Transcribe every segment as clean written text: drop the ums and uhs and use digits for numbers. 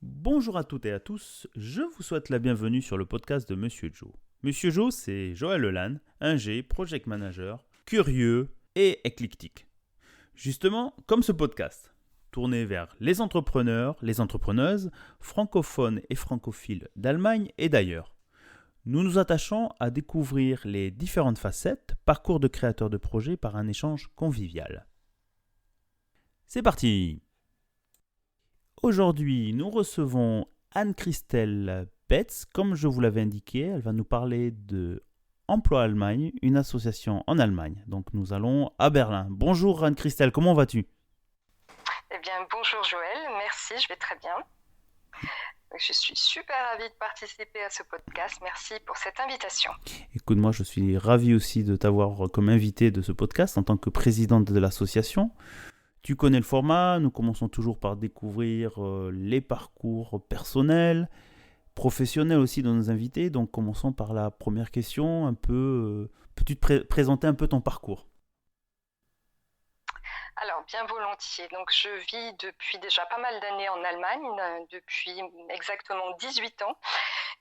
Bonjour à toutes et à tous, je vous souhaite la bienvenue sur le podcast de Monsieur Joe. Monsieur Joe, c'est Joël Lelanne, ingé, project manager, curieux et éclectique. Justement, comme ce podcast, tourné vers les entrepreneurs, les entrepreneuses, francophones et francophiles d'Allemagne et d'ailleurs. Nous nous attachons à découvrir les différentes facettes, parcours de créateurs de projets par un échange convivial. C'est parti! Aujourd'hui, nous recevons Anne-Christelle Betz. Comme je vous l'avais indiqué, elle va nous parler de Emploi Allemagne, une association en Allemagne. Donc nous allons à Berlin. Bonjour Anne-Christelle, comment vas-tu? Eh bien, bonjour Joël, merci, je vais très bien. Je suis super ravie de participer à ce podcast. Merci pour cette invitation. Écoute, moi je suis ravi aussi de t'avoir comme invité de ce podcast en tant que présidente de l'association. Tu connais le format, nous commençons toujours par découvrir les parcours personnels, professionnels aussi de nos invités. Donc commençons par la première question, peux-tu te présenter un peu ton parcours? Alors, bien volontiers. Donc, je vis depuis déjà pas mal d'années en Allemagne, depuis exactement 18 ans.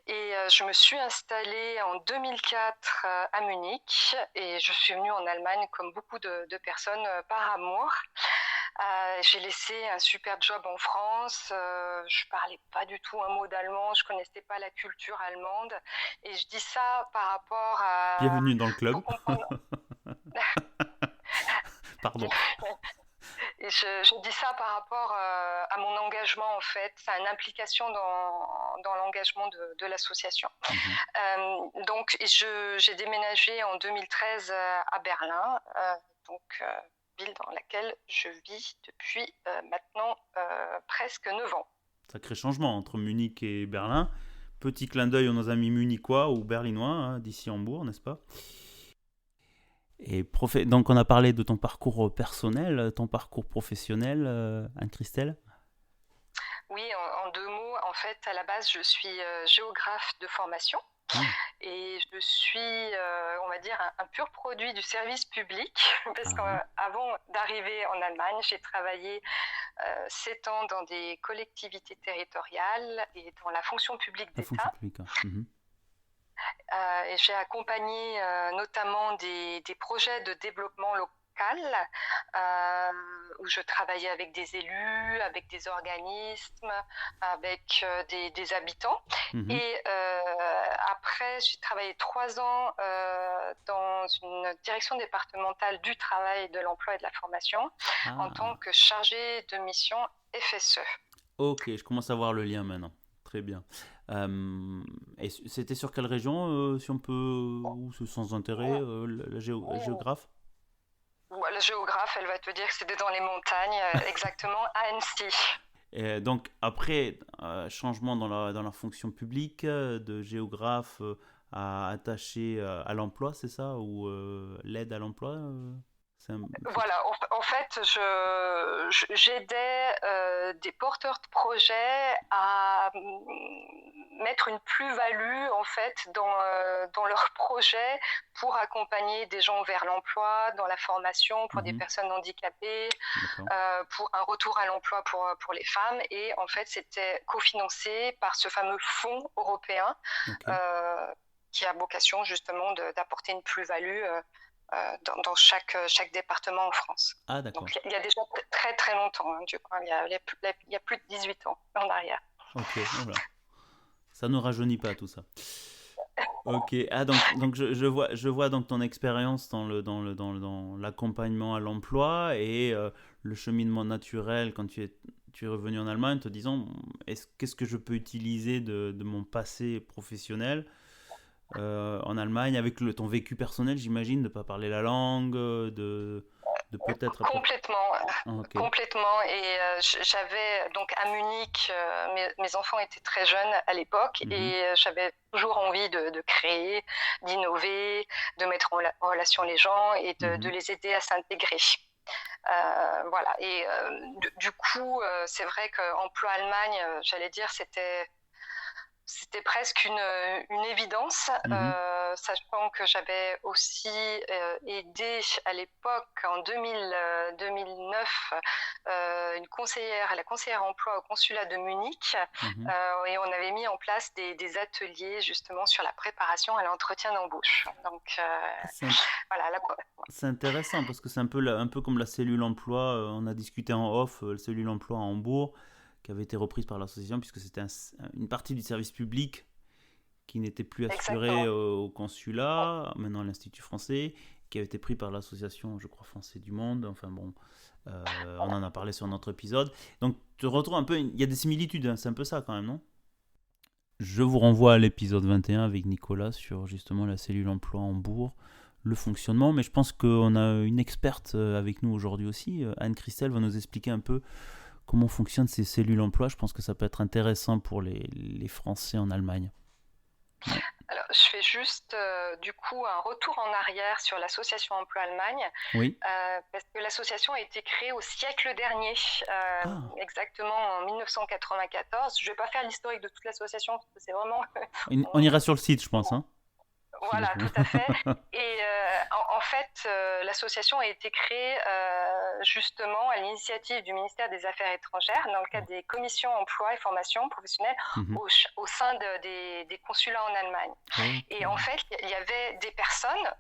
Et je me suis installée en 2004 à Munich. Et je suis venue en Allemagne, comme beaucoup de personnes, par amour. J'ai laissé un super job en France. Je parlais pas du tout un mot d'allemand. Je connaissais pas la culture allemande. Et je dis ça par rapport à... Bienvenue dans le club. Faut comprendre. Pardon. Et je dis ça par rapport à mon engagement, en fait, à une implication dans l'engagement de l'association. Donc, j'ai déménagé en 2013 à Berlin, ville dans laquelle je vis depuis maintenant presque 9 ans. Sacré changement entre Munich et Berlin. Petit clin d'œil à nos amis munichois ou berlinois, hein, d'ici Hambourg, n'est-ce pas? Et donc on a parlé de ton parcours personnel, ton parcours professionnel, Anne-Christelle. Oui, en deux mots, en fait, à la base, je suis géographe de formation. Et je suis, on va dire, un pur produit du service public, parce qu'avant d'arriver en Allemagne, j'ai travaillé 7 ans dans des collectivités territoriales et dans la fonction publique La fonction d'État. publique. Et j'ai accompagné notamment des projets de développement local où je travaillais avec des élus, avec des organismes, avec des habitants. Et après, j'ai travaillé 3 ans dans une direction départementale du travail, de l'emploi et de la formation en tant que chargée de mission FSE. Ok, je commence à voir le lien maintenant. Très bien. Et c'était sur quelle région, si on peut, ou sans intérêt, la géographe? La géographe, elle va te dire que c'était dans les montagnes, exactement à Annecy. Et donc après, changement dans la fonction publique, de géographe à attaché à l'emploi, c'est ça? Ou l'aide à l'emploi Voilà, en fait, j'aidais des porteurs de projets à mettre une plus-value en fait dans leurs projets pour accompagner des gens vers l'emploi, dans la formation pour des personnes handicapées, pour un retour à l'emploi pour les femmes. Et en fait, c'était cofinancé par ce fameux fonds européen qui a vocation justement d'apporter une plus-value dans chaque département en France. Ah, d'accord. Donc il y a déjà très très longtemps, hein, du coup, il y a plus de 18 ans en arrière. Ok, voilà. Ça ne rajeunit pas tout ça. Ok, donc je vois donc ton expérience dans l'accompagnement à l'emploi et le cheminement naturel quand tu es revenu en Allemagne, te disant qu'est-ce que je peux utiliser de mon passé professionnel en Allemagne avec ton vécu personnel, j'imagine, de ne pas parler la langue, de peut-être... Complètement. Et j'avais donc à Munich, mes enfants étaient très jeunes à l'époque et j'avais toujours envie de créer, d'innover, de mettre en relation les gens et de les aider à s'intégrer. Voilà. Et du coup, c'est vrai qu'Emploi Allemagne, j'allais dire, c'était presque une évidence. sachant que j'avais aussi aidé à l'époque, en 2009, une conseillère, la conseillère emploi au consulat de Munich, et on avait mis en place des ateliers justement sur la préparation à l'entretien d'embauche. Donc voilà. C'est intéressant parce que c'est un peu comme la cellule emploi. On a discuté en off, la cellule emploi à Hambourg, qui avait été reprise par l'association puisque c'était une partie du service public qui n'était plus assuré au consulat, maintenant à l'Institut français, qui avait été pris par l'association, je crois, Français du Monde. Enfin bon, on en a parlé sur notre épisode. Donc tu retrouves un peu, il y a des similitudes, hein, c'est un peu ça quand même, non ? Je vous renvoie à l'épisode 21 avec Nicolas sur justement la cellule emploi à Hambourg, le fonctionnement, mais je pense qu'on a une experte avec nous aujourd'hui aussi. Anne-Christelle va nous expliquer un peu comment fonctionnent ces cellules emploi. Je pense que ça peut être intéressant pour les Français en Allemagne. Ouais. Alors, je fais juste du coup un retour en arrière sur l'association Emploi Allemagne, oui. Parce que l'association a été créée au siècle dernier, exactement en 1994. Je ne vais pas faire l'historique de toute l'association, parce que c'est vraiment... On ira sur le site, je pense. Hein. Voilà, tout à fait. Et en fait, l'association a été créée justement à l'initiative du ministère des Affaires étrangères dans le cadre des commissions emploi et formation professionnelle au sein des consulats en Allemagne. Et en fait, il y avait des personnes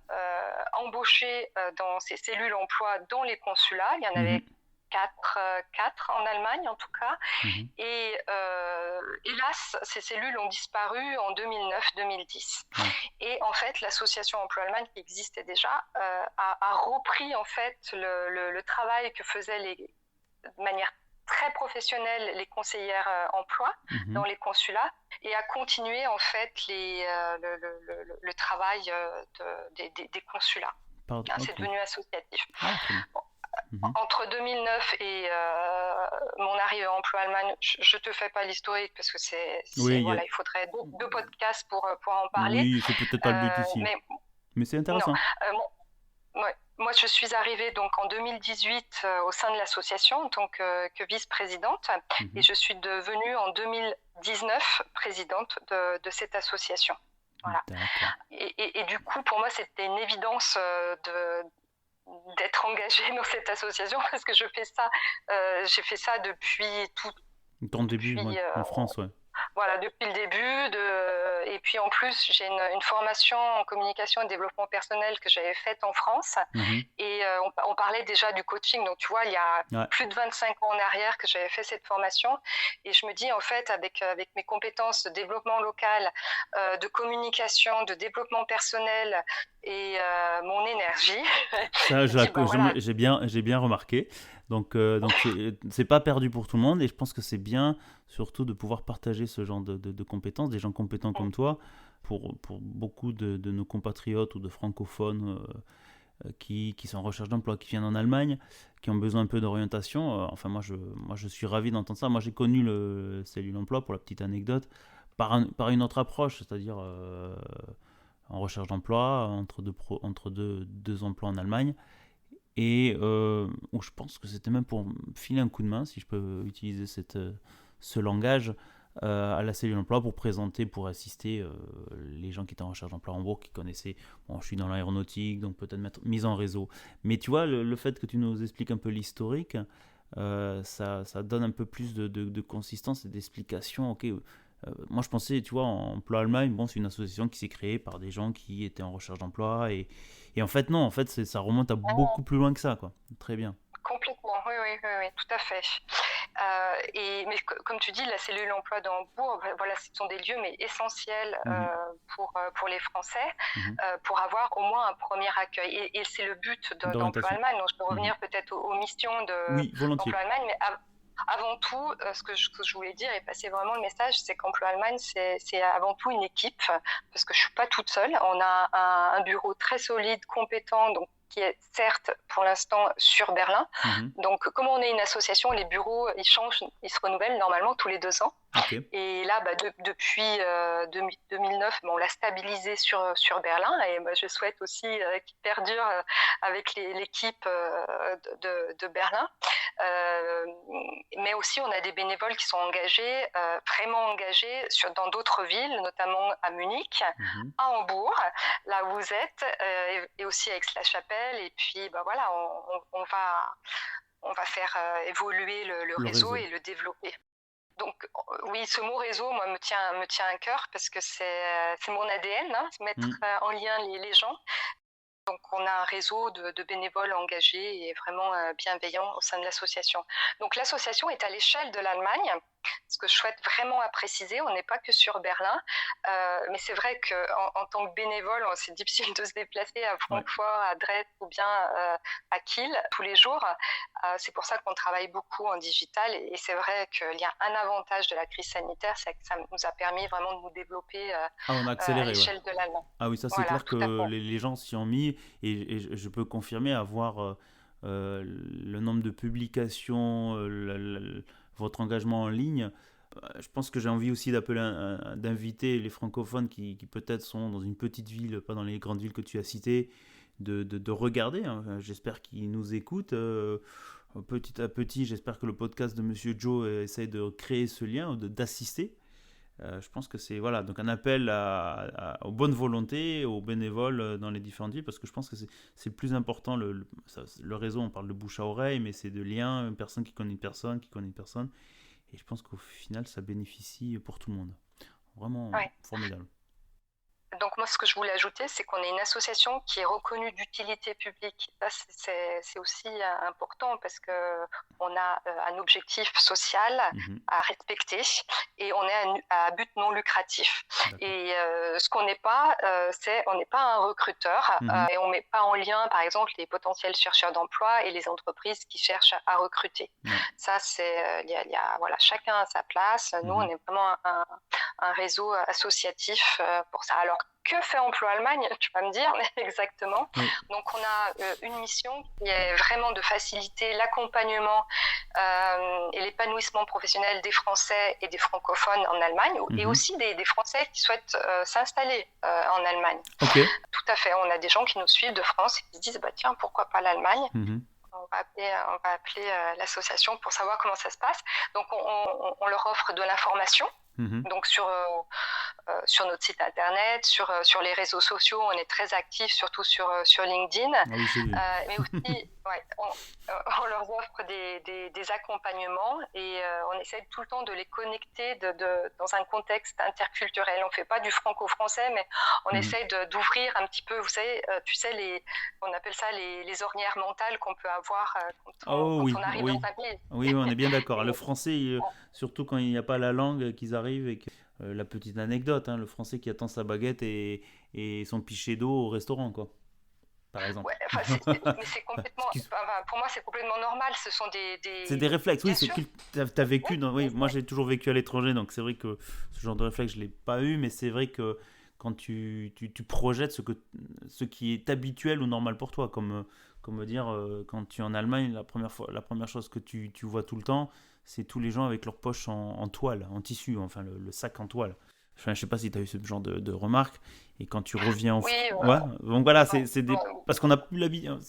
embauchées dans ces cellules emploi dans les consulats. Il y en avait quatre en Allemagne en tout cas. Et hélas, ces cellules ont disparu en 2009-2010. Et en fait, l'association Emploi Allemagne, qui existait déjà, a repris en fait le travail que faisaient de manière très professionnelle les conseillères emploi dans les consulats, et a continué en fait le travail des consulats. C'est devenu associatif. Entre 2009 et mon arrivée à Emploi Allemagne, je ne te fais pas l'historique parce que voilà, il faudrait deux podcasts pour en parler. Oui, c'est peut-être pas le but ici. Mais c'est intéressant. Moi, je suis arrivée donc en 2018 au sein de l'association en tant que vice-présidente, et je suis devenue en 2019 présidente de cette association. Voilà. Et du coup, pour moi, c'était une évidence d'être engagée dans cette association parce que j'ai fait ça depuis tout. Ton début, en France, ouais. Voilà, depuis le début. Et puis en plus, j'ai une formation en communication et développement personnel que j'avais faite en France. Et on parlait déjà du coaching. Donc tu vois, il y a plus de 25 ans en arrière que j'avais fait cette formation. Et je me dis, en fait, avec mes compétences de développement local, de communication, de développement personnel et mon énergie... Ça, j'ai bien remarqué. Donc c'est pas perdu pour tout le monde, et je pense que c'est bien surtout de pouvoir partager ce genre de compétences, des gens compétents comme toi, pour beaucoup de nos compatriotes ou de francophones qui sont en recherche d'emploi, qui viennent en Allemagne, qui ont besoin un peu d'orientation. Enfin, moi je suis ravi d'entendre ça. Moi j'ai connu le cellule emploi, pour la petite anecdote, par une autre approche, c'est-à-dire en recherche d'emploi, entre deux emplois en Allemagne. Et où je pense que c'était même pour filer un coup de main, si je peux utiliser ce langage, à la cellule emploi pour assister les gens qui étaient en recherche d'emploi à Hambourg, qui connaissaient, je suis dans l'aéronautique, donc peut-être mise en réseau. Mais tu vois, le fait que tu nous expliques un peu l'historique, ça donne un peu plus de consistance et d'explication. Ok, moi je pensais, tu vois, Emploi Allemagne, c'est une association qui s'est créée par des gens qui étaient en recherche d'emploi, et en fait non, en fait ça remonte à beaucoup plus loin que ça, quoi. Très bien. Complètement, oui, tout à fait. Mais comme tu dis, la cellule emploi de Hambourg, voilà, ce sont des lieux mais essentiels pour les Français, pour avoir au moins un premier accueil. Et c'est le but d'Emploi Allemagne. Donc je peux revenir peut-être aux missions d'Emploi Allemagne, mais avant tout, ce que je voulais dire et passer vraiment le message, c'est qu'Emploi Allemagne, c'est avant tout une équipe, parce que je ne suis pas toute seule. On a un bureau très solide, compétent, donc qui est certes pour l'instant sur Berlin. Mhm. Donc, comme on est une association, les bureaux, ils changent, ils se renouvellent normalement tous les 2 ans. Ok. Et là, depuis 2009, on l'a stabilisé sur Berlin. Et je souhaite aussi qu'il perdure avec l'équipe de Berlin. Mais aussi, on a des bénévoles qui sont engagés, vraiment engagés dans d'autres villes, notamment à Munich, Mhm. à Hambourg, là où vous êtes, et aussi à Aix-la-Chapelle. Et puis, voilà, on va faire évoluer le réseau et le développer. Donc oui, ce mot réseau, moi, me tient à cœur parce que c'est mon ADN, hein, mettre en lien les gens. Donc on a un réseau de bénévoles engagés et vraiment bienveillants au sein de l'association. Donc l'association est à l'échelle de l'Allemagne. Ce que je souhaite vraiment à préciser, on n'est pas que sur Berlin, mais c'est vrai qu'en tant que bénévole, c'est difficile de se déplacer à Francfort, à Dresde ou bien à Kiel tous les jours. C'est pour ça qu'on travaille beaucoup en digital, et c'est vrai qu'il y a un avantage de la crise sanitaire, c'est que ça nous a permis vraiment de nous développer On a à accéléré, l'échelle de l'Allemagne. Ah oui, ça c'est Voilà, clair tout à que fait. les gens s'y ont mis et je peux confirmer avoir le nombre de publications, votre engagement en ligne. Je pense que j'ai envie aussi d'inviter les francophones qui peut-être sont dans une petite ville, pas dans les grandes villes que tu as citées, de regarder. Hein. J'espère qu'ils nous écoutent. Petit à petit, j'espère que le podcast de Monsieur Joe essaie de créer ce lien, d'assister. Je pense que c'est voilà, donc un appel aux bonnes volontés, aux bénévoles dans les différentes villes, parce que je pense que c'est le plus important. Le réseau, on parle de bouche à oreille, mais c'est de lien, une personne qui connaît une personne, qui connaît une personne. Et je pense qu'au final, ça bénéficie pour tout le monde. Vraiment Ouais. formidable. Donc moi, ce que je voulais ajouter, c'est qu'on est une association qui est reconnue d'utilité publique. Ça, c'est aussi important parce qu'on a un objectif social à respecter et on est à but non lucratif. D'accord. Et ce qu'on n'est pas, on n'est pas un recruteur et on ne met pas en lien, par exemple, les potentiels chercheurs d'emploi et les entreprises qui cherchent à recruter. Ça, voilà, chacun a sa place. Nous, on est vraiment un réseau associatif pour ça. Alors, que fait Emploi Allemagne? Tu vas me dire exactement. Oui. Donc, on a une mission qui est vraiment de faciliter l'accompagnement et l'épanouissement professionnel des Français et des francophones en Allemagne, et aussi des Français qui souhaitent s'installer en Allemagne. Okay. Tout à fait. On a des gens qui nous suivent de France et qui se disent bah, tiens, pourquoi pas l'Allemagne? On va appeler l'association pour savoir comment ça se passe. Donc, on leur offre de l'information. Donc sur notre site internet, sur les réseaux sociaux, on est très actifs, surtout sur LinkedIn. Mais aussi, on leur offre des accompagnements et on essaie tout le temps de les connecter dans un contexte interculturel. On ne fait pas du franco-français, mais on essaie d'ouvrir un petit peu, vous savez, on appelle ça les ornières mentales qu'on peut avoir quand on arrive dans un pays. Oui, on est bien d'accord. Le français, surtout quand il n'y a pas la langue, qu'ils arrivent et que, la petite anecdote, hein, le français qui attend sa baguette et son pichet d'eau au restaurant, quoi. Par exemple. Ouais, mais c'est complètement. Pour moi, c'est complètement normal. Ce sont C'est des réflexes. Oui, c'est que tu as vécu. Moi, j'ai toujours vécu à l'étranger, donc c'est vrai que ce genre de réflexe, je l'ai pas eu, mais c'est vrai que quand tu projettes ce qui est habituel ou normal pour toi, comme dire quand tu es en Allemagne, la première chose que tu vois tout le temps, c'est tous les gens avec leurs poches en toile, en tissu, enfin le sac en toile. Enfin, je sais pas si tu as eu ce genre de remarques. Et quand tu reviens en donc voilà, c'est des... parce qu'on n'a plus l'habitude.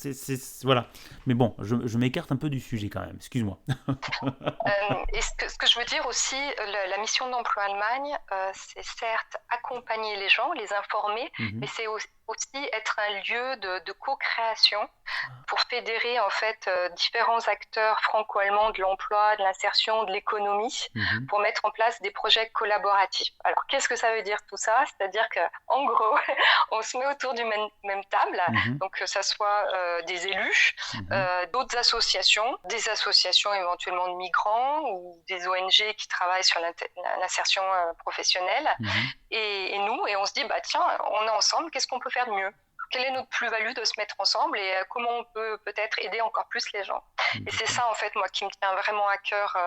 Voilà. Mais bon, je m'écarte un peu du sujet quand même. Excuse-moi. Et ce que je veux dire aussi, la mission d'Emploi Allemagne, c'est certes accompagner les gens, les informer, mais c'est aussi être un lieu de co-création pour fédérer en fait différents acteurs franco-allemands de l'emploi, de l'insertion, de l'économie, pour mettre en place des projets collaboratifs. Alors, qu'est-ce que ça veut dire tout ça? C'est-à-dire qu'en gros, on se met autour du même table, donc que ça soit des élus, d'autres associations, des associations éventuellement de migrants ou des ONG qui travaillent sur l'insertion professionnelle, et nous, et on se dit, bah tiens, on est ensemble, qu'est-ce qu'on peut faire de mieux? quelle est notre plus-value de se mettre ensemble et comment on peut peut-être aider encore plus les gens. Et c'est ça, en fait, moi, qui me tient vraiment à cœur.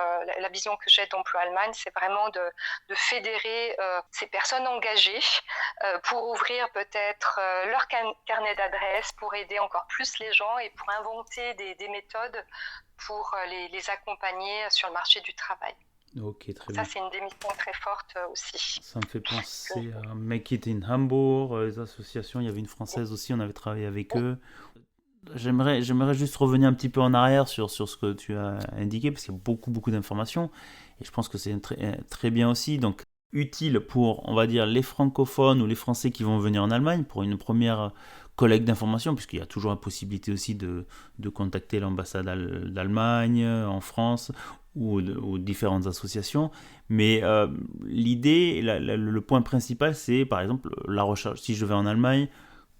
La vision que j'ai d'Emploi Allemagne, c'est vraiment de fédérer ces personnes engagées pour ouvrir peut-être leur carnet d'adresses, pour aider encore plus les gens et pour inventer des méthodes pour les accompagner sur le marché du travail. Ok, très bien. Ça, c'est une des missions très fortes aussi. Ça me fait penser à Make It in Hamburg, les associations. Il y avait une française aussi, on avait travaillé avec eux. J'aimerais juste revenir un petit peu en arrière sur ce que tu as indiqué, parce qu'il y a beaucoup d'informations. Et je pense que c'est très bien aussi. Donc, utile pour, on va dire, les francophones ou les Français qui vont venir en Allemagne pour une première collecte d'informations, puisqu'il y a toujours la possibilité aussi de contacter l'ambassade d'Allemagne en France ou différentes associations. Mais l'idée, le point principal, c'est par exemple la recherche. Si je vais en Allemagne,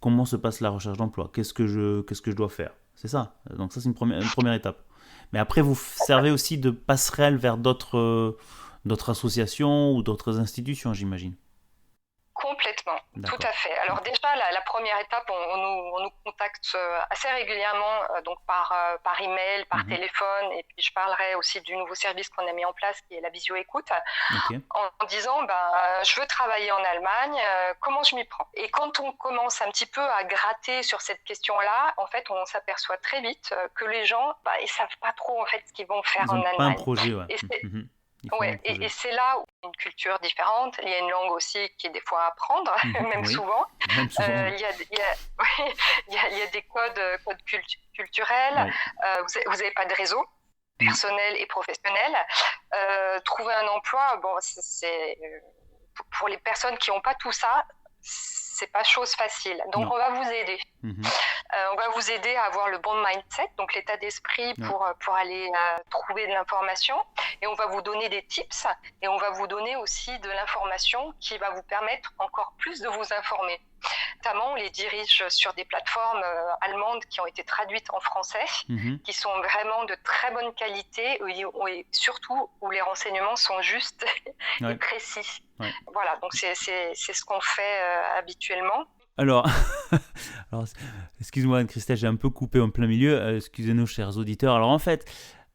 comment se passe la recherche d'emploi? Qu'est-ce que je dois faire? C'est ça. Donc ça, c'est une première étape. Mais après, vous servez aussi de passerelle vers d'autres associations ou d'autres institutions, j'imagine. Complètement, D'accord. tout à fait. Alors déjà, la première étape, on nous contacte assez régulièrement, donc par email, par téléphone, et puis je parlerai aussi du nouveau service qu'on a mis en place, qui est la visio-écoute, en disant, je veux travailler en Allemagne, comment je m'y prends? Et quand on commence un petit peu à gratter sur cette question-là, en fait, on s'aperçoit très vite que les gens, ils savent pas trop en fait ce qu'ils vont faire en Allemagne. Pas un projet, ouais. Ouais, et c'est là où il y a une culture différente, il y a une langue aussi qui est des fois à apprendre, même souvent. Même souvent. Il y a des codes culturels, vous n'avez pas de réseau personnel et professionnel. Trouver un emploi, c'est pour les personnes qui n'ont pas tout ça, c'est pas chose facile. Donc on va vous aider. On va vous aider à avoir le bon mindset, donc l'état d'esprit pour aller trouver de l'information. Et on va vous donner des tips et on va vous donner aussi de l'information qui va vous permettre encore plus de vous informer. Notamment, on les dirige sur des plateformes allemandes qui ont été traduites en français, qui sont vraiment de très bonne qualité et surtout où les renseignements sont justes et précis. Voilà, donc c'est ce qu'on fait habituellement. Alors excuse-moi Anne-Christelle, j'ai un peu coupé en plein milieu, excusez-nous chers auditeurs. Alors en fait,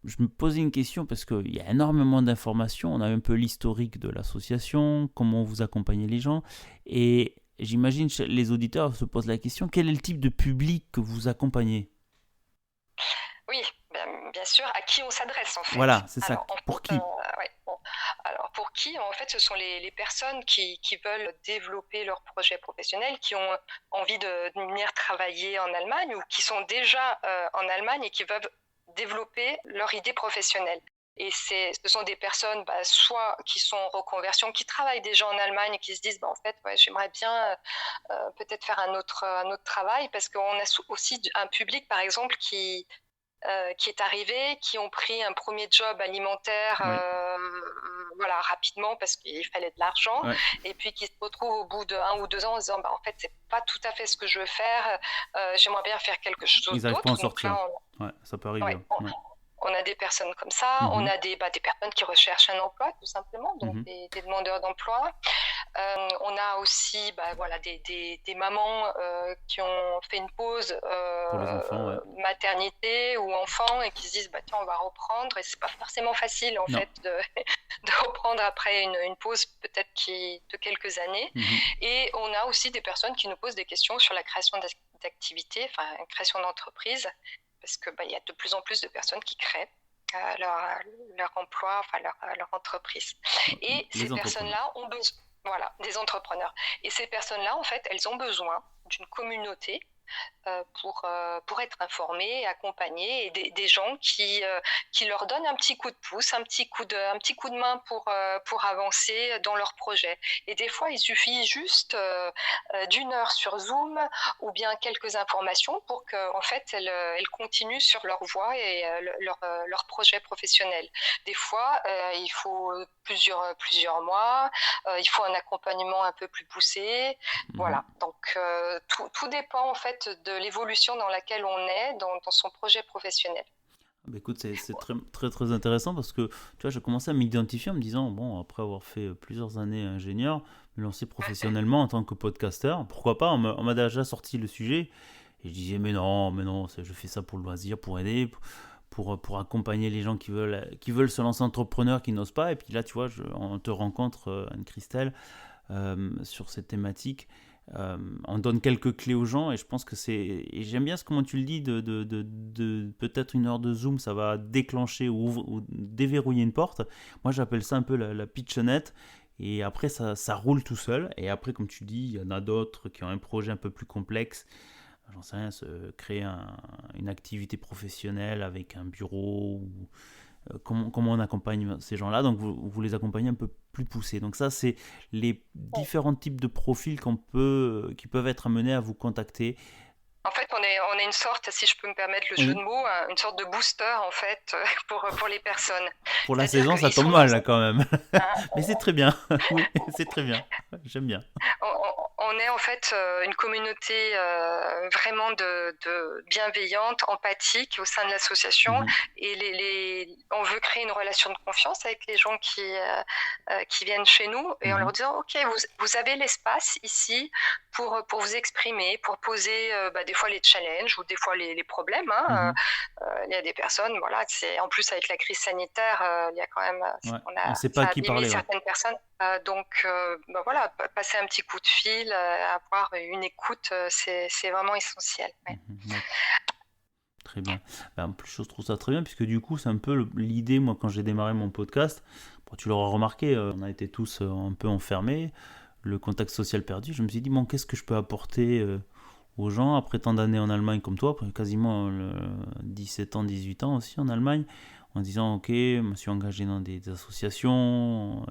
je me posais une question parce qu'il y a énormément d'informations, on a un peu l'historique de l'association, comment vous accompagnez les gens, et j'imagine que les auditeurs se posent la question, quel est le type de public que vous accompagnez? Oui, bien sûr, à qui on s'adresse en fait. Voilà, c'est ça, pour qui? Alors pour qui? En fait, ce sont les personnes qui veulent développer leur projet professionnel, qui ont envie de venir travailler en Allemagne ou qui sont déjà en Allemagne et qui veulent développer leur idée professionnelle. Et ce sont des personnes soit qui sont en reconversion, qui travaillent déjà en Allemagne et qui se disent en fait j'aimerais bien peut-être faire un autre travail, parce qu'on a aussi un public par exemple qui est arrivé, qui ont pris un premier job alimentaire rapidement parce qu'il fallait de l'argent, et puis qui se retrouvent au bout de 1 ou 2 ans en se disant en fait c'est pas tout à fait ce que je veux faire, j'aimerais bien faire quelque chose d'autre. Ils n'arrivent pas à en sortir. Ça peut arriver. On a des personnes comme ça, on a des personnes qui recherchent un emploi tout simplement, donc des demandeurs d'emploi. On a aussi des mamans qui ont fait une pause pour les enfants, maternité ou enfants et qui se disent tiens, on va reprendre, et c'est pas forcément facile en fait de reprendre après une pause peut-être de quelques années. Et on a aussi des personnes qui nous posent des questions sur la création d'activités, enfin création d'entreprises, parce que il y a de plus en plus de personnes qui créent leur emploi, enfin leur entreprise. Et ces personnes-là ont besoin, des entrepreneurs. Et ces personnes-là, en fait, elles ont besoin d'une communauté pour être informés, accompagnés, et des gens qui leur donnent un petit coup de pouce, un petit coup de main pour avancer dans leur projet. Et des fois, il suffit juste d'1 heure sur Zoom ou bien quelques informations pour qu'en fait, elles continuent sur leur voie et leur projet professionnel. Des fois, il faut plusieurs mois, il faut un accompagnement un peu plus poussé. Voilà, donc tout dépend en fait de l'évolution dans laquelle on est dans son projet professionnel. Bah, écoute, c'est très, très, très intéressant parce que tu vois, j'ai commencé à m'identifier en me disant, bon, après avoir fait plusieurs années ingénieur, me lancer professionnellement en tant que podcasteur, pourquoi pas, on m'a déjà sorti le sujet et je disais, mais non, je fais ça pour le loisir, pour aider, pour accompagner les gens qui veulent se lancer entrepreneurs, qui n'osent pas. Et puis là, tu vois, on te rencontre, Anne-Christelle, sur cette thématique. On donne quelques clés aux gens et je pense que c'est. Et j'aime bien comment tu le dis, de peut-être une heure de Zoom, ça va déclencher ou déverrouiller une porte. Moi, j'appelle ça un peu la pitchonnette. Et après, ça roule tout seul. Et après, comme tu dis, il y en a d'autres qui ont un projet un peu plus complexe. J'en sais rien, créer une activité professionnelle avec un bureau ou comment on accompagne ces gens-là. Donc vous les accompagnez un peu plus poussés. Donc ça, c'est les différents types de profils qui peuvent être amenés à vous contacter. En fait, on est une sorte, si je peux me permettre le jeu de Oui. mots, une sorte de booster en fait pour les personnes. Pour la C'est-à-dire saison, ça qu'ils tombe sont mal dans là quand même. un, Mais c'est très bien. Oui, c'est très bien. J'aime bien. on est en fait une communauté vraiment de bienveillante, empathique au sein de l'association Mhm. et on veut créer une relation de confiance avec les gens qui viennent chez nous et en Mhm. leur disant ok vous avez l'espace ici pour vous exprimer, pour poser des fois les challenges ou des fois les problèmes. Hein. Mhm. Il y a des personnes, voilà, c'est en plus avec la crise sanitaire, il y a quand même, Ouais. On ne sait pas à ça a qui abîmé parler. Ouais. certaines personnes. Donc voilà, passer un petit coup de fil, avoir une écoute, c'est vraiment essentiel. Ouais. Mhm. Ouais. Très bien. Ben, en plus, je trouve ça très bien, puisque du coup, c'est un peu l'idée, moi, quand j'ai démarré mon podcast. Bon, tu l'auras remarqué, on a été tous un peu enfermés, le contact social perdu. Je me suis dit, bon, qu'est-ce que je peux apporter aux gens après tant d'années en Allemagne comme toi, après quasiment 17 ans, 18 ans aussi en Allemagne, en disant, ok, je me suis engagé dans des associations,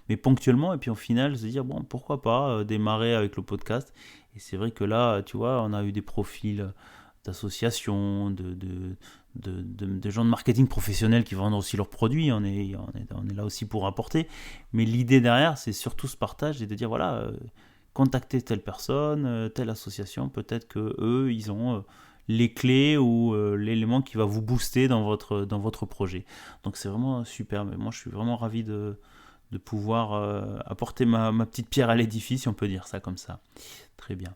mais ponctuellement, et puis au final, se dire, bon, pourquoi pas démarrer avec le podcast. Et c'est vrai que là, tu vois, on a eu des profils d'associations, de gens de marketing professionnels qui vendent aussi leurs produits. On est là aussi pour apporter. Mais l'idée derrière, c'est surtout ce partage et de dire voilà, contactez telle personne, telle association. Peut-être que eux, ils ont les clés ou l'élément qui va vous booster dans votre projet. Donc c'est vraiment super. Mais moi, je suis vraiment ravi de pouvoir apporter ma petite pierre à l'édifice, si on peut dire ça comme ça. Très bien.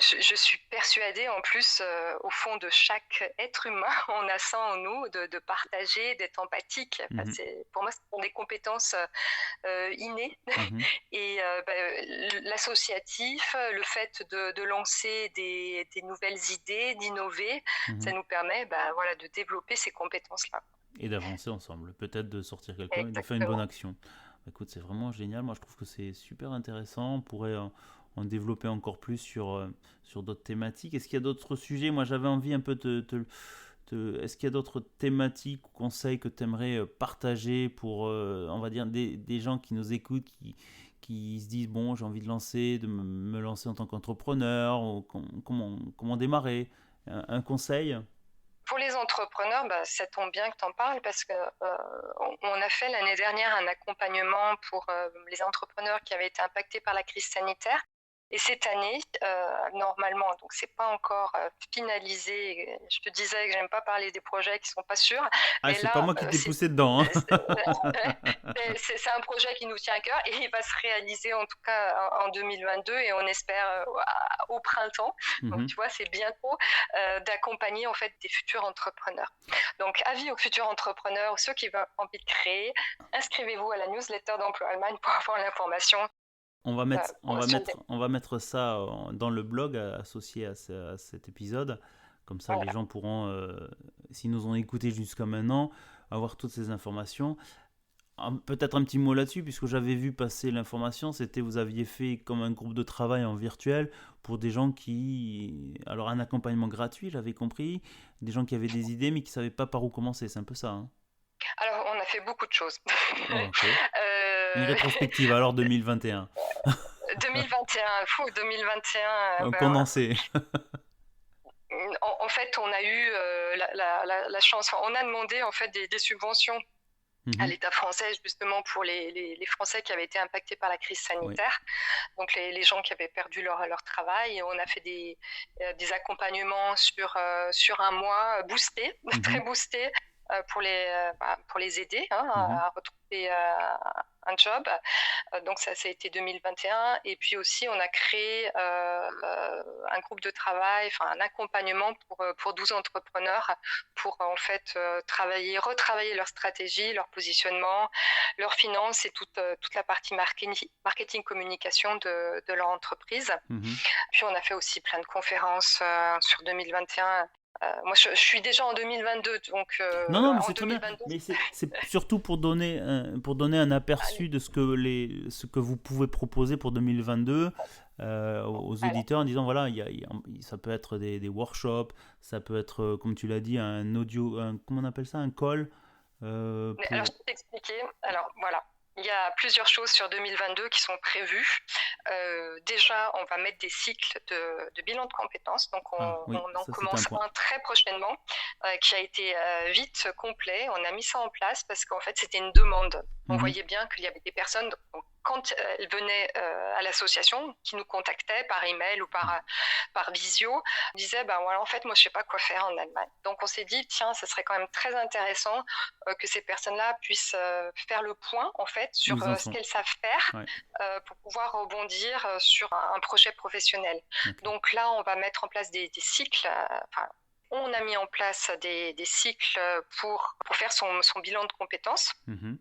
Je suis persuadée en plus, au fond de chaque être humain, on a ça en nous, de partager, d'être empathique. Enfin, Mhm. pour moi, ce sont des compétences innées. Mhm. Et l'associatif, le fait de lancer des nouvelles idées, d'innover, ça Mhm. nous permet voilà, de développer ces compétences-là. Et d'avancer ensemble. Peut-être de sortir quelqu'un et de faire une bonne Exactement. action. Écoute, c'est vraiment génial. Moi, je trouve que c'est super intéressant. On pourrait en développer encore plus sur d'autres thématiques. Est-ce qu'il y a d'autres sujets? Moi, j'avais envie un peu est-ce qu'il y a d'autres thématiques ou conseils que tu aimerais partager pour, on va dire, des gens qui nous écoutent, qui se disent, bon, j'ai envie de me lancer en tant qu'entrepreneur, ou comment démarrer? Un conseil? Pour les entrepreneurs, ça tombe bien que tu en parles parce que on a fait l'année dernière un accompagnement pour les entrepreneurs qui avaient été impactés par la crise sanitaire. Et cette année, normalement, donc c'est pas encore finalisé. Je te disais que j'aime pas parler des projets qui sont pas sûrs, Ah, mais c'est pas là, moi qui t'ai poussé dedans, hein. c'est un projet qui nous tient à cœur et il va se réaliser en tout cas en 2022 et on espère au printemps. Donc Mhm. tu vois, c'est bientôt d'accompagner en fait des futurs entrepreneurs. Donc avis aux futurs entrepreneurs, ceux qui ont envie de créer, inscrivez-vous à la newsletter d'Emploi Allemagne pour avoir l'information. On va mettre, on va Sur mettre, on va mettre ça dans le blog associé à cet épisode. Comme ça, les voilà. gens pourront, s'ils nous ont écoutés jusqu'à maintenant, avoir toutes ces informations. Peut-être un petit mot là-dessus, puisque j'avais vu passer l'information, c'était vous aviez fait comme un groupe de travail en virtuel pour des gens alors un accompagnement gratuit, j'avais compris, des gens qui avaient des idées mais qui ne savaient pas par où commencer, c'est un peu ça, hein. Alors, on a fait beaucoup de choses. Oh, ok. Une euh, rétrospective, alors 2021. 2021, 2021, Un condensé. en fait, on a eu la chance, on a demandé en fait des subventions à Mhm. l'État français, justement pour les Français qui avaient été impactés par la crise Oui. sanitaire, donc les gens qui avaient perdu leur travail. Et on a fait des accompagnements sur un mois boostés, très Mhm. boostés, pour les aider Mhm. à retrouver un job. Donc ça a été 2021. Et puis aussi, on a créé un groupe de travail, enfin un accompagnement pour 12 entrepreneurs pour en fait retravailler leur stratégie, leur positionnement, leurs finances et toute la partie marketing communication de leur entreprise. Mhm. Puis on a fait aussi plein de conférences sur 2021. Moi, je suis déjà en 2022, donc Non, non, mais en c'est très bien. 2022, Mais c'est surtout pour donner un allez, aperçu de ce que vous pouvez proposer pour 2022 aux allez. auditeurs en disant voilà, ça peut être des workshops, ça peut être, comme tu l'as dit, un audio, comment on appelle ça, un call Alors, je pour. vais t'expliquer. Alors, voilà. Il y a plusieurs choses sur 2022 qui sont prévues. Déjà, on va mettre des cycles de bilan de compétences. Donc, Ah oui, on en ça c'est un commence point. un très prochainement qui a été vite complet. On a mis ça en place parce qu'en fait, c'était une demande. On Mhm. voyait bien qu'il y avait des personnes, donc, quand elles venaient à l'association, qui nous contactaient par email ou par visio, disaient, ben voilà, en fait, moi, je sais pas quoi faire en Allemagne. Donc, on s'est dit, tiens, ça serait quand même très intéressant que ces personnes-là puissent faire le point en fait Où sur ils en ce sont. qu'elles savent faire Ouais, pour pouvoir rebondir sur un projet professionnel. d'accord. Donc là, on va mettre en place des cycles. On a mis en place des cycles pour faire son bilan de compétences. Mhm.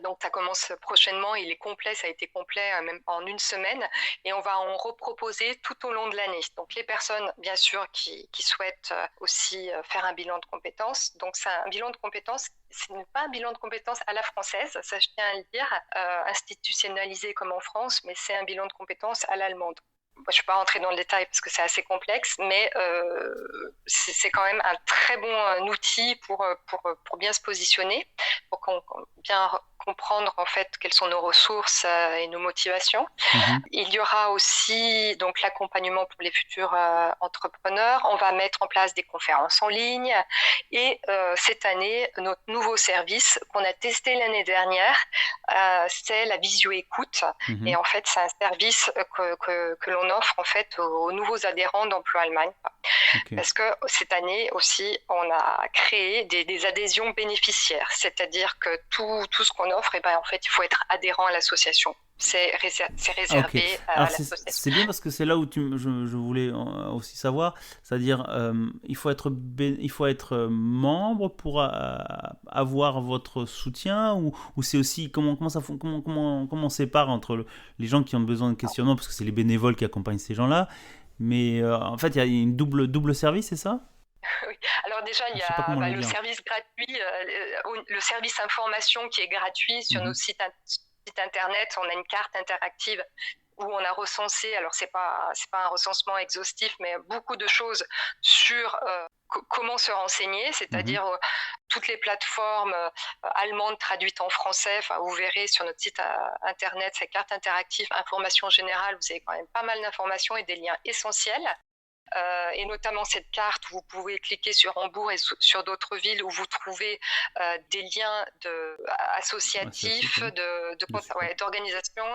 Donc ça commence prochainement, il est complet, ça a été complet même en une semaine, et on va en reproposer tout au long de l'année. Donc les personnes, bien sûr, qui souhaitent aussi faire un bilan de compétences, donc c'est un bilan de compétences, ce n'est pas un bilan de compétences à la française, ça je tiens à le dire, institutionnalisé comme en France, mais c'est un bilan de compétences à l'allemande. Moi, je ne suis pas rentrée dans le détail parce que c'est assez complexe, mais c'est quand même un très bon outil pour bien se positionner, pour bien comprendre en fait quelles sont nos ressources et nos motivations. Mhm. Il y aura aussi donc l'accompagnement pour les futurs entrepreneurs. On va mettre en place des conférences en ligne et cette année, notre nouveau service qu'on a testé l'année dernière, c'est la visio écoute. Et Mhm. en fait, c'est un service que l'on offre en fait aux nouveaux adhérents d'Emploi Allemagne. Ok. Parce que cette année aussi, on a créé des adhésions bénéficiaires, c'est-à-dire que tout ce qu'on offre, eh ben, en fait, il faut être adhérent à l'association. C'est Ah, ok. réservé Alors à l'association. c'est bien parce que c'est là où je voulais aussi savoir, c'est-à-dire il faut être membre pour avoir votre soutien ou c'est aussi comment ça comment on sépare entre les gens qui ont besoin de questionnement parce que c'est les bénévoles qui accompagnent ces gens-là, mais en fait il y a une double service, c'est ça? Oui. Alors déjà, il Je y sais pas a comment le le dire. service gratuit, le service information qui est gratuit sur Mhm. notre site internet. On a une carte interactive où on a recensé, alors c'est pas un recensement exhaustif, mais beaucoup de choses sur comment se renseigner, Mhm. c'est-à-dire toutes les plateformes allemandes traduites en français. Enfin, vous verrez sur notre site internet, cette carte interactive, information générale, vous avez quand même pas mal d'informations et des liens essentiels. Et notamment cette carte, vous pouvez cliquer sur Hambourg et sur d'autres villes où vous trouvez des liens Associatif, associatifs, oui. De support. d'organisation,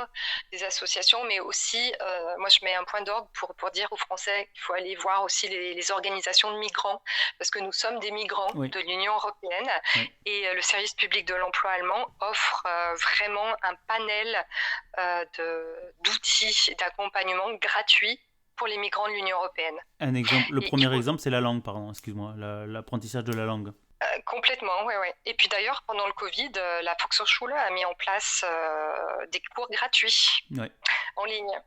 des associations, mais aussi, moi je mets un point d'ordre pour dire aux Français qu'il faut aller voir aussi les organisations de migrants, parce que nous sommes des migrants Oui, de l'Union européenne, oui. et le service public de l'emploi allemand offre vraiment un panel d'outils et d'accompagnement gratuits pour les migrants de l'Union européenne. Un exemple, le Et il premier faut exemple, c'est la langue, pardon, excuse-moi, l'apprentissage de la langue. complètement, oui, oui. Et puis d'ailleurs, pendant le Covid, la Volkshochschule a mis en place des cours gratuits Ouais. en ligne.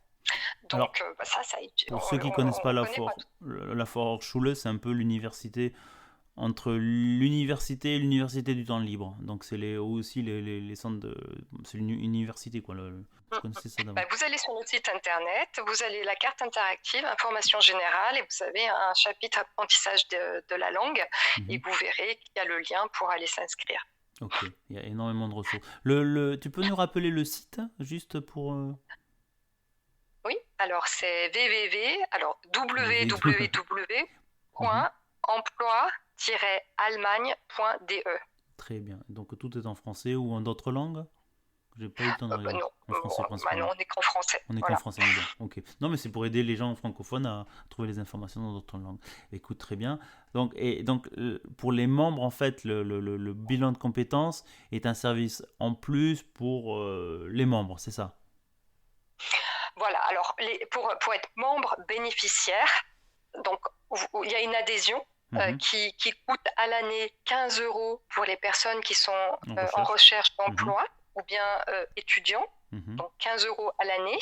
Alors, Donc ça, pour ceux qui connaissent pas on connaît pas tout. La Fachhochschule, c'est un peu l'université entre l'université et l'université du temps libre. Donc c'est aussi les centres de, c'est une université quoi. Mm, Je mm. connaissais ça Bah, d'avant. vous allez sur notre site internet, vous allez la carte interactive, information générale, et vous avez un chapitre apprentissage de la langue, et Mhm. vous verrez qu'il y a le lien pour aller s'inscrire. Ok, il y a énormément de ressources. Tu peux nous rappeler le site juste pour Oui, alors c'est alors VV2. Mhm. www.emploi-allemagne.de. Très bien. Donc tout est en français ou en d'autres langues? J'ai pas eu le temps de regarder. Non, En français non, principalement. on n'est qu'en français. On est qu'en Voilà. français, mais bon, ok. Non, mais c'est pour aider les gens francophones à trouver les informations dans d'autres langues. Écoute, très bien. Donc pour les membres, en fait, le bilan de compétences est un service en plus pour les membres, c'est ça? Voilà, alors pour être membre bénéficiaire, donc il y a une adhésion Mhm. qui coûte à l'année 15 euros pour les personnes qui sont En en recherche. recherche Mhm. d'emploi ou bien étudiants, Mhm. donc 15 euros à l'année.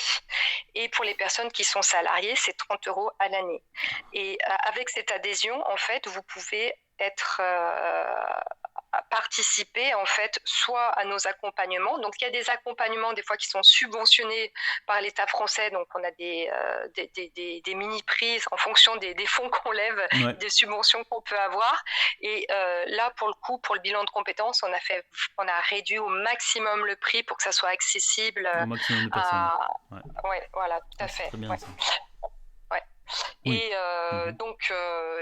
Et pour les personnes qui sont salariées, c'est 30 euros à l'année. Et avec cette adhésion, en fait, vous pouvez être participer en fait soit à nos accompagnements. Donc il y a des accompagnements des fois qui sont subventionnés par l'État français, donc on a des mini-prises en fonction des fonds qu'on lève, Ouais, des subventions qu'on peut avoir. Et là pour le coup, pour le bilan de compétences, on a réduit au maximum le prix pour que ça soit accessible au maximum de personnes. à... Ouais, Ouais, voilà, tout ah, à c'est fait. très bien Ouais. ça. Ouais. Oui. Et Mhm.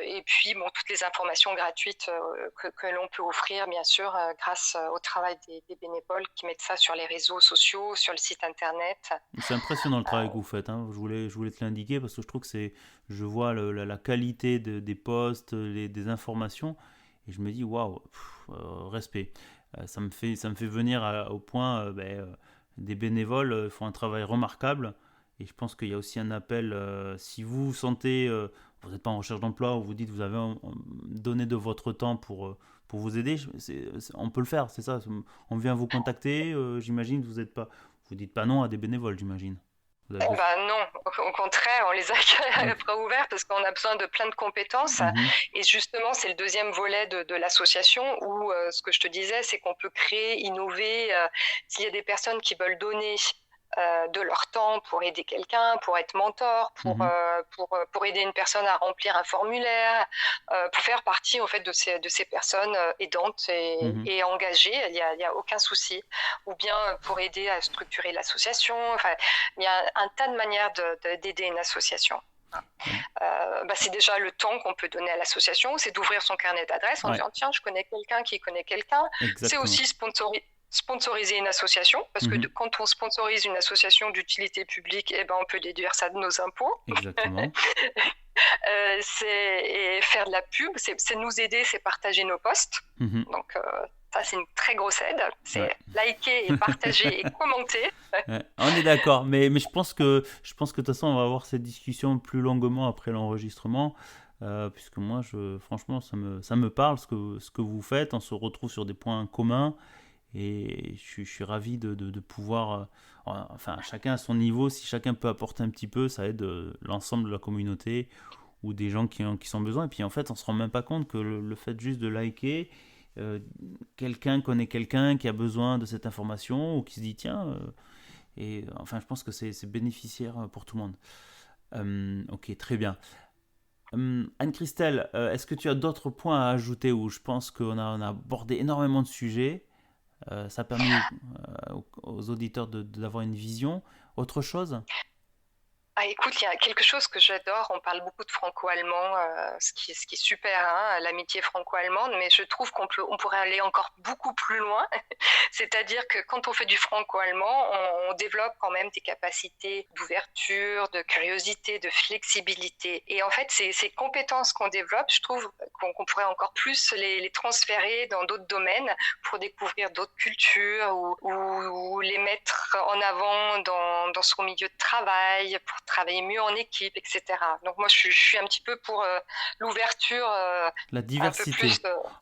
et puis bon, toutes les informations gratuites que l'on peut offrir, bien sûr, grâce au travail des bénévoles qui mettent ça sur les réseaux sociaux, sur le site internet. C'est impressionnant le travail que vous faites, hein. Je voulais te l'indiquer parce que je trouve que je vois la qualité des posts, des informations, et je me dis waouh, respect. Ça me fait venir au point, des bénévoles font un travail remarquable, et je pense qu'il y a aussi un appel, si vous vous sentez, vous n'êtes pas en recherche d'emploi ou vous dites vous avez donné de votre temps pour vous aider, on peut le faire, c'est ça. On vient vous contacter, j'imagine, vous dites pas non à des bénévoles, j'imagine. Vous avez besoin. Bah non, au contraire, on les accueille à bras ouverts parce qu'on a besoin de plein de compétences. Mhm. Et justement, c'est le deuxième volet de l'association où ce que je te disais, c'est qu'on peut créer, innover. S'il y a des personnes qui veulent donner de leur temps pour aider quelqu'un, pour être mentor, Mhm. pour aider une personne à remplir un formulaire, pour faire partie en fait de ces personnes aidantes Mhm. et engagées, il y a aucun souci. Ou bien pour aider à structurer l'association. Enfin, il y a un tas de manières d'aider une association. C'est déjà le temps qu'on peut donner à l'association, c'est d'ouvrir son carnet d'adresses en Ouais, disant tiens, je connais quelqu'un qui connaît quelqu'un. C'est exactement. aussi sponsoriser une association, parce que Mhm. quand on sponsorise une association d'utilité publique, eh ben, on peut déduire ça de nos impôts. Exactement. Et faire de la pub, c'est nous aider, c'est partager nos posts. Mhm. Donc ça, c'est une très grosse aide. Ouais. C'est liker et partager et commenter. Ouais, on est d'accord, mais je pense que de toute façon on va avoir cette discussion plus longuement après l'enregistrement, puisque moi franchement ça me parle ce que vous faites, on se retrouve sur des points communs, et je suis ravi de pouvoir, enfin chacun à son niveau, si chacun peut apporter un petit peu, ça aide l'ensemble de la communauté ou des gens qui sont besoin. Et puis en fait, on se rend même pas compte que le fait juste de liker, euh, quelqu'un connaît quelqu'un qui a besoin de cette information ou qui se dit tiens, et enfin je pense que c'est bénéficiaire pour tout le monde. Ok, très bien. Anne-Christelle, est-ce que tu as d'autres points à ajouter où je pense on a abordé énormément de sujets, ça a permis aux auditeurs d'avoir une vision. Autre chose? Ah, écoute, il y a quelque chose que j'adore. On parle beaucoup de franco-allemand, ce qui est super, hein, l'amitié franco-allemande, mais je trouve on pourrait aller encore beaucoup plus loin. C'est-à-dire que quand on fait du franco-allemand, on développe quand même des capacités d'ouverture, de curiosité, de flexibilité. Et en fait, ces compétences qu'on développe, je trouve qu'on pourrait encore plus les transférer dans d'autres domaines pour découvrir d'autres cultures ou les mettre en avant dans son milieu de travail, pour travailler mieux en équipe, etc. Donc moi, je suis un petit peu pour l'ouverture La un peu plus... diversité.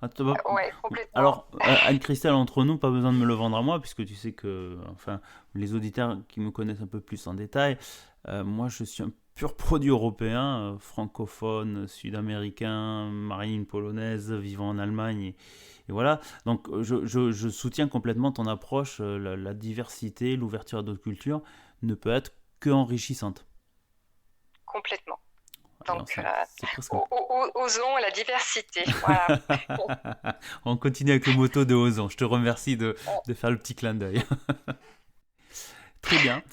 Attends, ouais, complètement. alors, Anne-Christelle, entre nous, pas besoin de me le vendre à moi, puisque tu sais que, enfin, les auditeurs qui me connaissent un peu plus en détail, moi je suis un pur produit européen, francophone, sud-américain, marine polonaise, vivant en Allemagne, et voilà. Donc je soutiens complètement ton approche, la diversité, l'ouverture à d'autres cultures ne peut être que enrichissante. Complètement. Alors Donc, c'est presque un... osons la diversité. Voilà. On continue avec le motto de Ozon. Je te remercie de faire le petit clin d'œil. Très bien.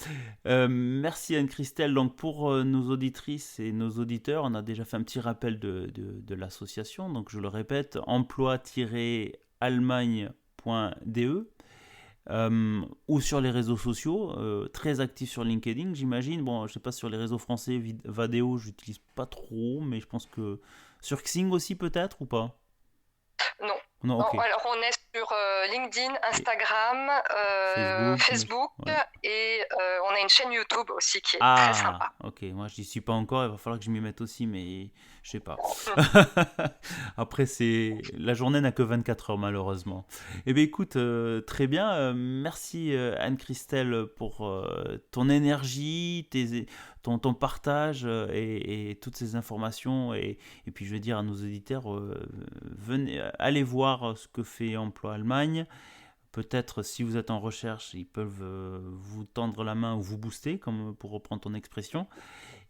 Merci Anne-Christelle. Donc pour nos auditrices et nos auditeurs, on a déjà fait un petit rappel de l'association. Donc je le répète, emploi allemagne.de. Ou sur les réseaux sociaux, très actif sur LinkedIn, j'imagine. Bon, je sais pas, sur les réseaux français, Vadeo, j'utilise pas trop, mais je pense que sur Xing aussi peut-être ou pas? Non. Non, ok. Alors on est sur LinkedIn, Instagram, Facebook, Facebook ouais. et on a une chaîne YouTube aussi qui est très sympa. Ok, moi j'y suis pas encore, il va falloir que je m'y mette aussi, mais je sais pas. Après, la journée n'a que 24 heures malheureusement. Eh bien écoute, très bien, merci Anne-Christelle pour ton énergie, ton partage et toutes ces informations. Et puis je vais dire à nos auditeurs, allez voir ce que fait Emploi Allemagne. Peut-être si vous êtes en recherche, ils peuvent vous tendre la main ou vous booster, comme pour reprendre ton expression.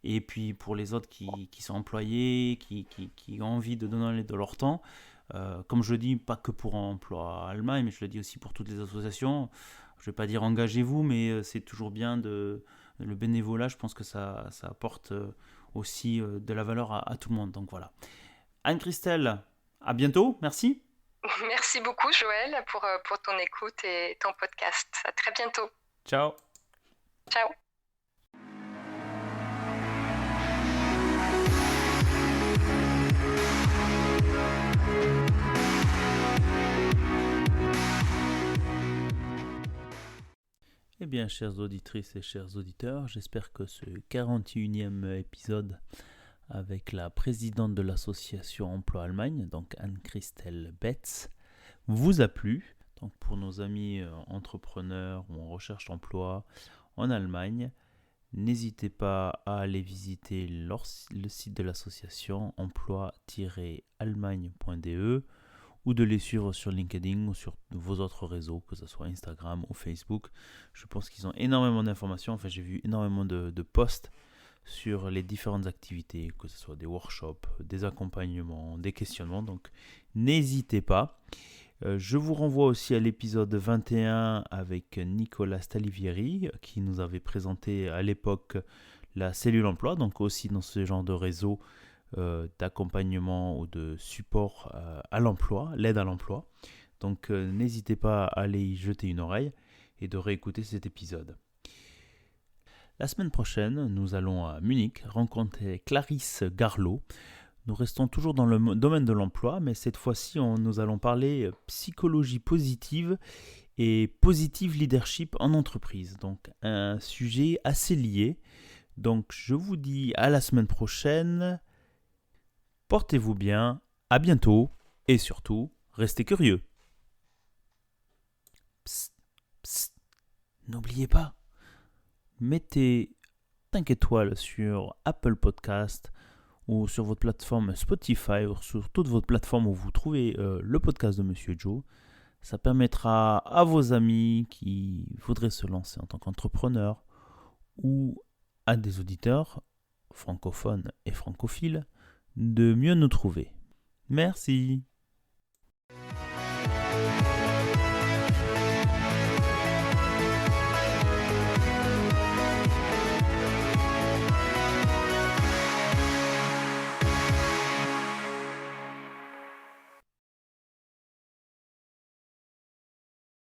Et puis pour les autres qui sont employés, qui ont envie de donner de leur temps, comme je le dis, pas que pour Emploi Allemagne, mais je le dis aussi pour toutes les associations. Je ne vais pas dire engagez-vous, mais c'est toujours bien le bénévolat, je pense que ça apporte aussi de la valeur à tout le monde. Donc voilà. Anne-Christelle, à bientôt, merci. Merci beaucoup Joël pour ton écoute et ton podcast. À très bientôt. Ciao. Ciao. Eh bien, chères auditrices et chers auditeurs, j'espère que ce 41e épisode avec la présidente de l'association Emploi Allemagne, donc Anne-Christelle Betz, vous a plu. Donc pour nos amis entrepreneurs ou en recherche d'emploi en Allemagne, n'hésitez pas à aller visiter le site de l'association emploi-allemagne.de ou de les suivre sur LinkedIn ou sur vos autres réseaux, que ce soit Instagram ou Facebook. Je pense qu'ils ont énormément d'informations. Enfin, j'ai vu énormément de posts sur les différentes activités, que ce soit des workshops, des accompagnements, des questionnements. Donc, n'hésitez pas. Je vous renvoie aussi à l'épisode 21 avec Nicolas Stalivieri, qui nous avait présenté à l'époque la cellule emploi, donc aussi dans ce genre de réseau d'accompagnement ou de support à l'emploi, l'aide à l'emploi. Donc n'hésitez pas à aller y jeter une oreille et de réécouter cet épisode. La semaine prochaine, nous allons à Munich rencontrer Clarisse Garlot. Nous restons toujours dans le domaine de l'emploi, mais cette fois-ci, nous allons parler psychologie positive et positive leadership en entreprise. Donc un sujet assez lié. Donc je vous dis à la semaine prochaine. Portez-vous bien, à bientôt et surtout, restez curieux. Psst, psst, n'oubliez pas, mettez 5 étoiles sur Apple Podcast ou sur votre plateforme Spotify ou sur toutes vos plateformes où vous trouvez le podcast de Monsieur Joe. Ça permettra à vos amis qui voudraient se lancer en tant qu'entrepreneur ou à des auditeurs francophones et francophiles de mieux nous trouver. Merci.